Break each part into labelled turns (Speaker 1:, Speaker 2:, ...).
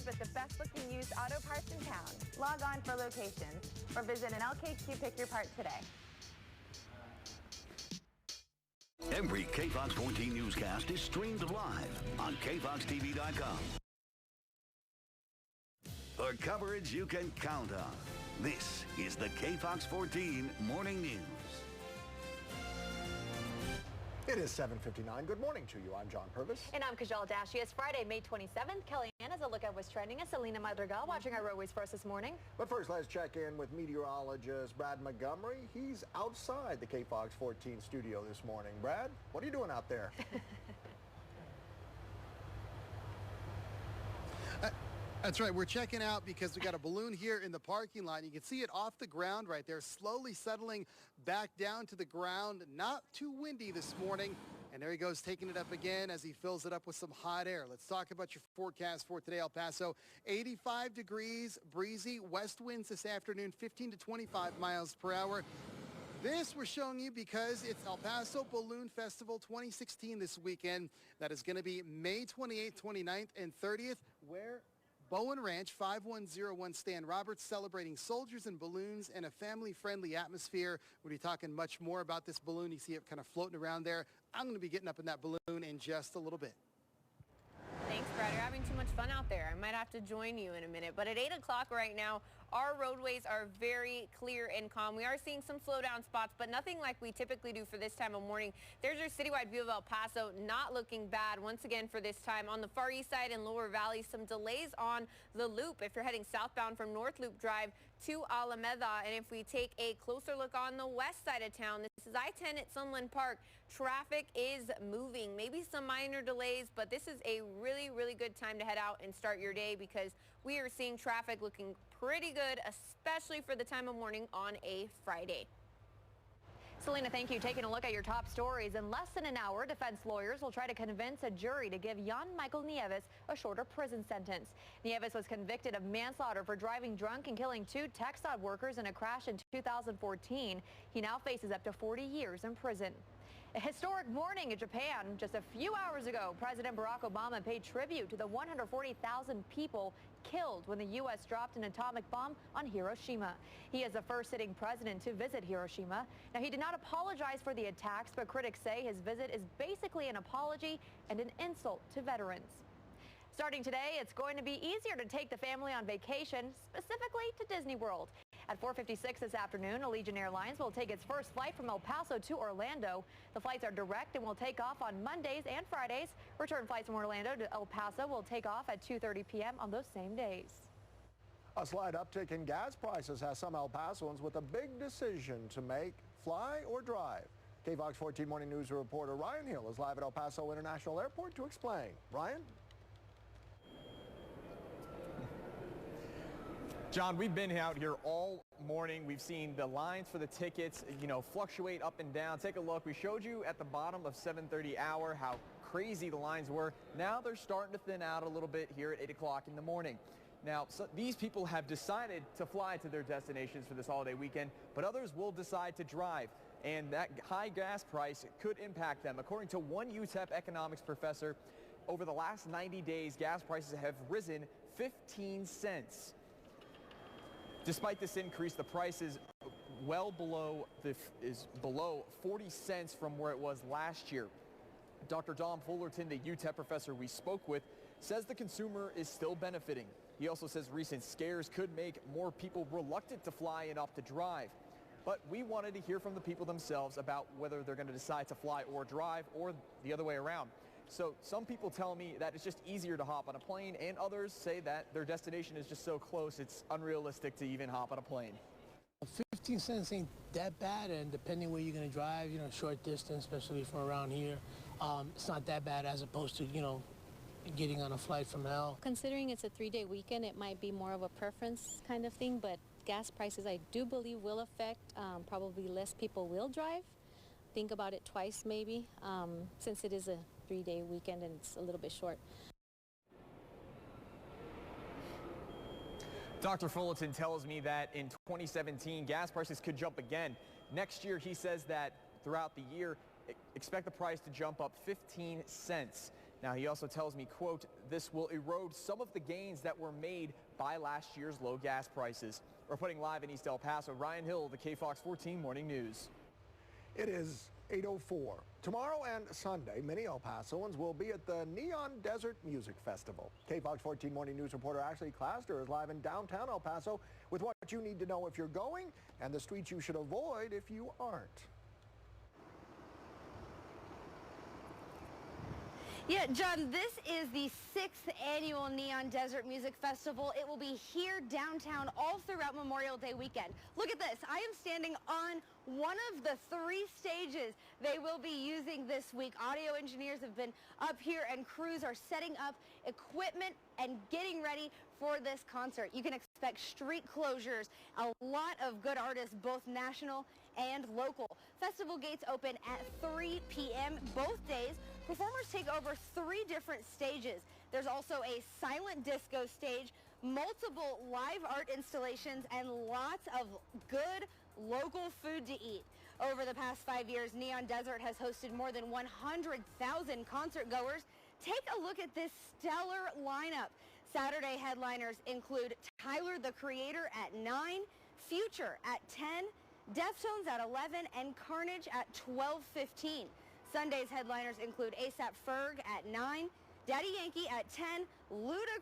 Speaker 1: road with the best looking used auto parts in town. Log on for locations or visit an LKQ Pick Your Part today.
Speaker 2: Every KFOX 14 newscast is streamed live on KFOXTV.com. The coverage you can count on. This is the KFOX 14 Morning News.
Speaker 3: It is 7:59. Good morning to you. I'm John Purvis.
Speaker 4: And I'm Kajal Dashi. It's Friday, May 27th. Kellyanne has a look at what's trending. And Selena Madrigal watching our roadways for us this morning.
Speaker 3: But first, let's check in with meteorologist Brad Montgomery. He's outside the KFOX 14 studio this morning. Brad, what are you doing out there?
Speaker 5: That's right. We're checking out because we got a balloon here in the parking lot. You can see it off the ground right there, slowly settling back down to the ground. Not too windy this morning. And there he goes, taking it up again as he fills it up with some hot air. Let's talk about your forecast for today, El Paso. 85 degrees, breezy, west winds this afternoon, 15 to 25 miles per hour. This we're showing you because it's El Paso Balloon Festival 2016 this weekend. That is going to be May 28th, 29th, and 30th, where Bowen Ranch, 5101 Stan Roberts, celebrating soldiers and balloons and a family-friendly atmosphere. We'll be talking much more about this balloon. You see it kind of floating around there. I'm going to be getting up in that balloon in just a little bit.
Speaker 6: Thanks, Brad. You're having too much fun out there. I might have to join you in a minute. But at 8 o'clock right now, our roadways are very clear and calm. We are seeing some slowdown spots, but nothing like we typically do for this time of morning. There's your citywide view of El Paso, not looking bad once again for this time. On the Far East Side and Lower Valley, some delays on the loop if you're heading southbound from North Loop Drive to Alameda. And if we take a closer look on the west side of town, this is I-10 at Sunland Park. Traffic is moving. Maybe some minor delays, but this is a really, really good time to head out and start your day because we are seeing traffic looking pretty good, especially for the time of morning on a Friday.
Speaker 4: Selena, thank you. Taking a look at your top stories. In less than an hour, defense lawyers will try to convince a jury to give Jan Michael Nieves a shorter prison sentence. Nieves was convicted of manslaughter for driving drunk and killing 2 TxDOT workers in a crash in 2014. He now faces up to 40 years in prison. A historic morning in Japan. Just a few hours ago, President Barack Obama paid tribute to the 140,000 people killed when the U.S. dropped an atomic bomb on Hiroshima. He is the first sitting president to visit Hiroshima. Now, he did not apologize for the attacks, but critics say his visit is basically an apology and an insult to veterans. Starting today, it's going to be easier to take the family on vacation, specifically to Disney World. At 4:56 this afternoon, Allegiant Airlines will take its first flight from El Paso to Orlando. The flights are direct and will take off on Mondays and Fridays. Return flights from Orlando to El Paso will take off at 2:30 p.m. on those same days.
Speaker 3: A slight uptick in gas prices has some El Pasoans with a big decision to make: fly or drive. KFOX 14 Morning News reporter Ryan Hill is live at El Paso International Airport to explain. Ryan?
Speaker 7: John, we've been out here all morning. We've seen the lines for the tickets, fluctuate up and down. Take a look. We showed you at the bottom of 7:30 hour how crazy the lines were. Now they're starting to thin out a little bit here at 8 o'clock in the morning. Now, these people have decided to fly to their destinations for this holiday weekend, but others will decide to drive. And that high gas price could impact them. According to one UTEP economics professor, over the last 90 days, gas prices have risen 15 cents. Despite this increase, the price is below 40 cents from where it was last year. Dr. Don Fullerton, the UTEP professor we spoke with, says the consumer is still benefiting. He also says recent scares could make more people reluctant to fly and opt to drive. But we wanted to hear from the people themselves about whether they're going to decide to fly or drive or the other way around. So some people tell me that it's just easier to hop on a plane, and others say that their destination is just so close it's unrealistic to even hop on a plane.
Speaker 8: 15 cents ain't that bad, and depending where you're going to drive, short distance, especially from around here, it's not that bad as opposed to, getting on a flight from hell.
Speaker 9: Considering it's a 3-day weekend, it might be more of a preference kind of thing, but gas prices I do believe will affect. Probably less people will drive. Think about it twice maybe, since it is a 3-day weekend and it's a little bit short.
Speaker 7: Dr. Fullerton tells me that in 2017, gas prices could jump again. Next year, he says that throughout the year, expect the price to jump up 15 cents. Now, he also tells me, quote, this will erode some of the gains that were made by last year's low gas prices. Reporting live in East El Paso, Ryan Hill, the KFOX 14 Morning News.
Speaker 3: It is 8:04. Tomorrow and Sunday, many El Pasoans will be at the Neon Desert Music Festival. KFOX 14 Morning News reporter Ashley Claster is live in downtown El Paso with what you need to know if you're going and the streets you should avoid if you aren't.
Speaker 10: Yeah, John, this is the 6th annual Neon Desert Music Festival. It will be here downtown all throughout Memorial Day weekend. Look at this. I am standing on one of the 3 stages they will be using this week. Audio engineers have been up here and crews are setting up equipment and getting ready for this concert. You can expect street closures, a lot of good artists, both national and local. Festival gates open at 3 p.m. both days. Performers take over 3 different stages. There's also a silent disco stage, multiple live art installations, and lots of good local food to eat. Over the past 5 years, Neon Desert has hosted more than 100,000 concert goers. Take a look at this stellar lineup. Saturday headliners include Tyler, the Creator at 9, Future at 10, Deftones at 11, and Carnage at 12:15. Sunday's headliners include A$AP Ferg at 9, Daddy Yankee at 10, Luda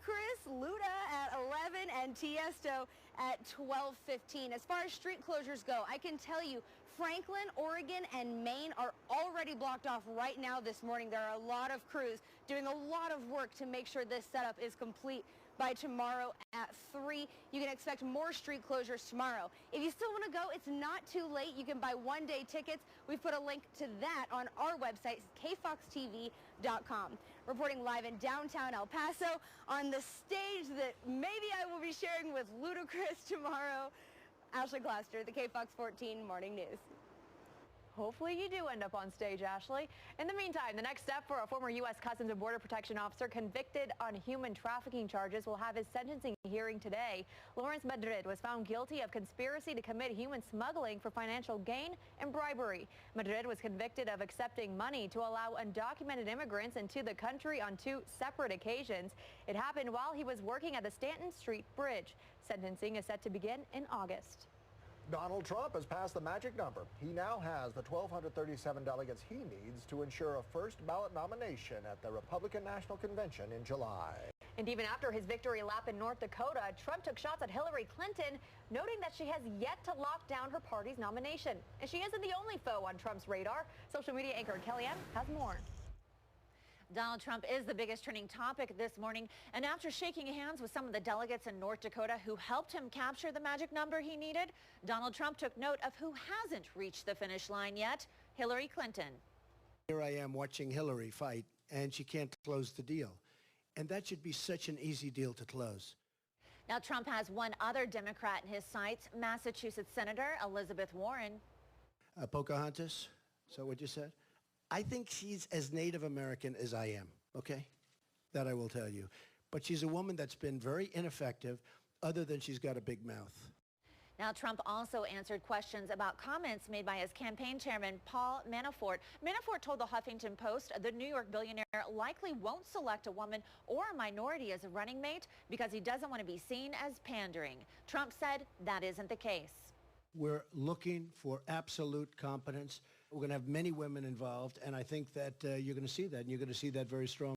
Speaker 10: at 11, and Tiesto at 12:15. As far as street closures go, I can tell you Franklin, Oregon, and Maine are already blocked off right now this morning. There are a lot of crews doing a lot of work to make sure this setup is complete by tomorrow at 3. You can expect more street closures tomorrow. If you still want to go, it's not too late. You can buy one-day tickets. We've put a link to that on our website, kfoxtv.com. Reporting live in downtown El Paso on the stage that maybe I will be sharing with Ludacris tomorrow. Ashley Claster, the KFOX 14 Morning News.
Speaker 4: Hopefully you do end up on stage, Ashley. In the meantime, the next step for a former U.S. Customs and Border Protection officer convicted on human trafficking charges will have his sentencing hearing today. Lawrence Madrid was found guilty of conspiracy to commit human smuggling for financial gain and bribery. Madrid was convicted of accepting money to allow undocumented immigrants into the country on 2 separate occasions. It happened while he was working at the Stanton Street Bridge. Sentencing is set to begin in August.
Speaker 3: Donald Trump has passed the magic number. He now has the 1,237 delegates he needs to ensure a first ballot nomination at the Republican National Convention in July.
Speaker 4: And even after his victory lap in North Dakota, Trump took shots at Hillary Clinton, noting that she has yet to lock down her party's nomination. And she isn't the only foe on Trump's radar. Social media anchor Kellyanne has more.
Speaker 11: Donald Trump is the biggest trending topic this morning, and after shaking hands with some of the delegates in North Dakota who helped him capture the magic number he needed, Donald Trump took note of who hasn't reached the finish line yet, Hillary Clinton.
Speaker 12: Here I am watching Hillary fight, and she can't close the deal. And that should be such an easy deal to close.
Speaker 11: Now, Trump has one other Democrat in his sights, Massachusetts Senator Elizabeth Warren.
Speaker 12: Pocahontas, is that what you said? I think she's as Native American as I am, okay? That I will tell you. But she's a woman that's been very ineffective, other than she's got a big mouth.
Speaker 11: Now, Trump also answered questions about comments made by his campaign chairman, Paul Manafort. Manafort told the Huffington Post the New York billionaire likely won't select a woman or a minority as a running mate because he doesn't want to be seen as pandering. Trump said that isn't the case.
Speaker 12: We're looking for absolute competence. We're going to have many women involved, and I think that you're going to see that, and you're going to see that very strong.